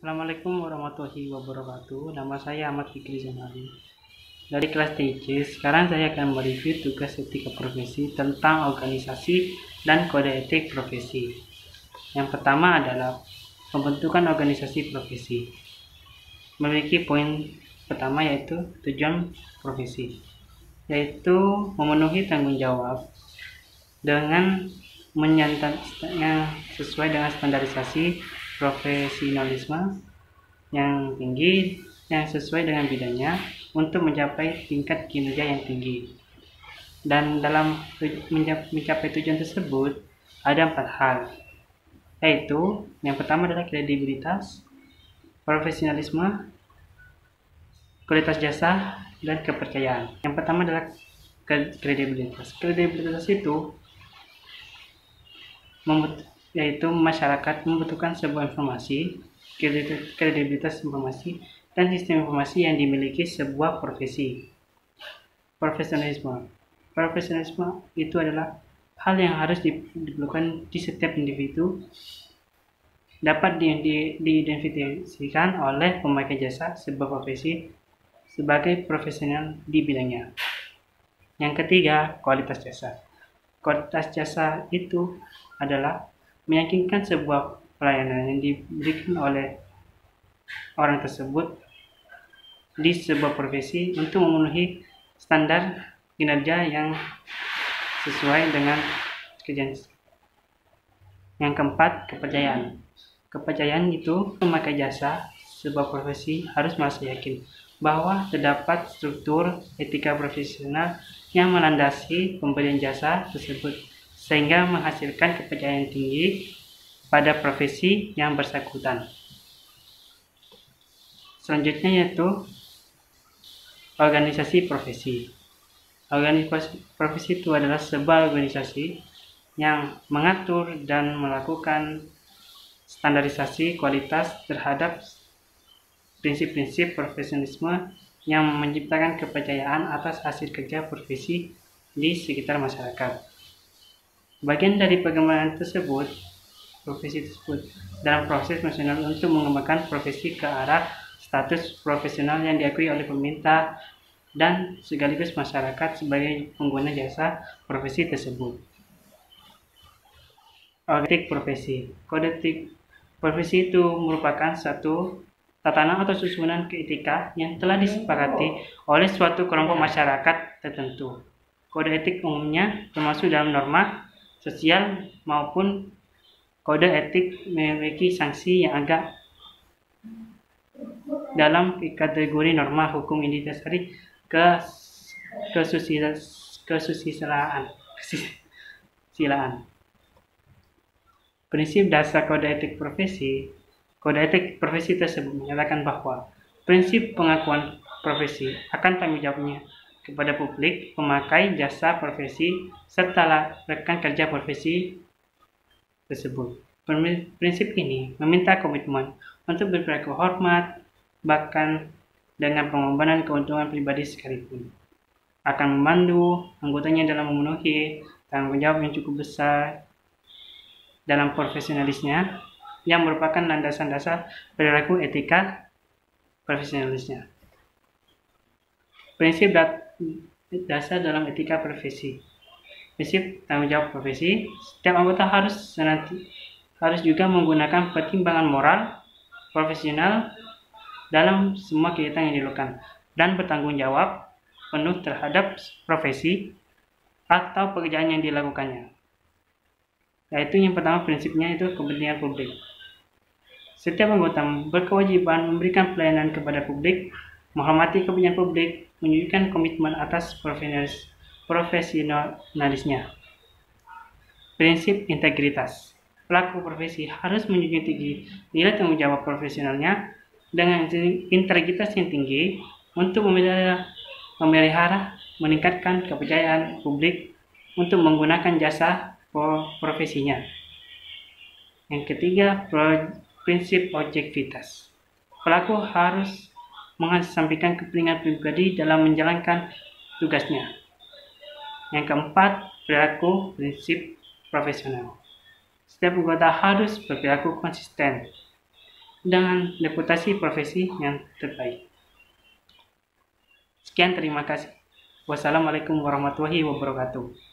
Assalamualaikum warahmatullahi wabarakatuh. Nama saya Ahmad Fikri Zamali dari kelas TIC. Sekarang saya akan mereview tugas etika profesi tentang organisasi dan kode etik profesi. Yang pertama adalah pembentukan organisasi profesi. Memiliki poin pertama yaitu tujuan profesi, yaitu memenuhi tanggung jawab dengan menyantapnya sesuai dengan standarisasi profesionalisme yang tinggi yang sesuai dengan bidangnya untuk mencapai tingkat kinerja yang tinggi. Dan dalam mencapai tujuan tersebut ada 4 hal, yaitu yang pertama adalah kredibilitas, profesionalisme, kualitas jasa, dan kepercayaan. Yang pertama adalah kredibilitas. Kredibilitas itu yaitu masyarakat membutuhkan sebuah informasi, kredibilitas informasi, dan sistem informasi yang dimiliki sebuah profesi. Profesionalisme itu adalah hal yang harus diperlukan di setiap individu, dapat diidentifikasikan oleh pemakai jasa sebuah profesi sebagai profesional di bidangnya. Yang ketiga, kualitas jasa. Kualitas jasa itu adalah meyakinkan sebuah pelayanan yang diberikan oleh orang tersebut di sebuah profesi untuk memenuhi standar kinerja yang sesuai dengan kerjaan. Yang keempat, kepercayaan. Kepercayaan itu memakai jasa sebuah profesi harus merasa yakin bahwa terdapat struktur etika profesional yang melandasi pemberian jasa tersebut, sehingga menghasilkan kepercayaan tinggi pada profesi yang bersangkutan. Selanjutnya yaitu organisasi profesi. Organisasi profesi itu adalah sebuah organisasi yang mengatur dan melakukan standarisasi kualitas terhadap prinsip-prinsip profesionalisme yang menciptakan kepercayaan atas hasil kerja profesi di sekitar masyarakat. Bagian dari pengembangan profesi tersebut dalam proses nasional untuk mengembangkan profesi ke arah status profesional yang diakui oleh pemerintah dan sekaligus masyarakat sebagai pengguna jasa profesi tersebut. Kode etik profesi. Kode etik profesi itu merupakan satu tatanan atau susunan keetika yang telah disepakati oleh suatu kelompok masyarakat tertentu. Kode etik umumnya termasuk dalam norma sosial maupun kode etik memiliki sanksi yang agak dalam kategori norma hukum yang didasari kesusilaan. Prinsip dasar kode etik profesi tersebut menyatakan bahwa prinsip pengakuan profesi akan tanggung jawabnya kepada publik, pemakai jasa profesi, serta rekan kerja profesi tersebut. Prinsip ini meminta komitmen untuk berperilaku hormat, bahkan dengan pengorbanan keuntungan pribadi sekalipun. Akan memandu anggotanya dalam memenuhi tanggung jawab yang cukup besar dalam profesionalisnya, yang merupakan landasan dasar perilaku etika profesionalisnya. Prinsip dasar dalam etika profesi. Prinsip tanggung jawab profesi. Setiap anggota harus juga menggunakan pertimbangan moral profesional dalam semua kegiatan yang dilakukan dan bertanggung jawab penuh terhadap profesi atau pekerjaan yang dilakukannya. Yaitu yang pertama prinsipnya itu kepentingan publik. Setiap anggota berkewajiban memberikan pelayanan kepada publik, menghormati kepentingan publik, menunjukkan komitmen atas profesionalisnya. Prinsip integritas. Pelaku profesi harus menjunjung tinggi nilai tanggung jawab profesionalnya dengan integritas yang tinggi untuk memelihara, meningkatkan kepercayaan publik untuk menggunakan jasa profesinya. Yang ketiga, prinsip objektivitas. Pelaku harus mengesampingkan kepentingan pribadi dalam menjalankan tugasnya. Yang keempat, perilaku prinsip profesional. Setiap anggota harus berperilaku konsisten dengan reputasi profesi yang terbaik. Sekian, terima kasih. Wassalamualaikum warahmatullahi wabarakatuh.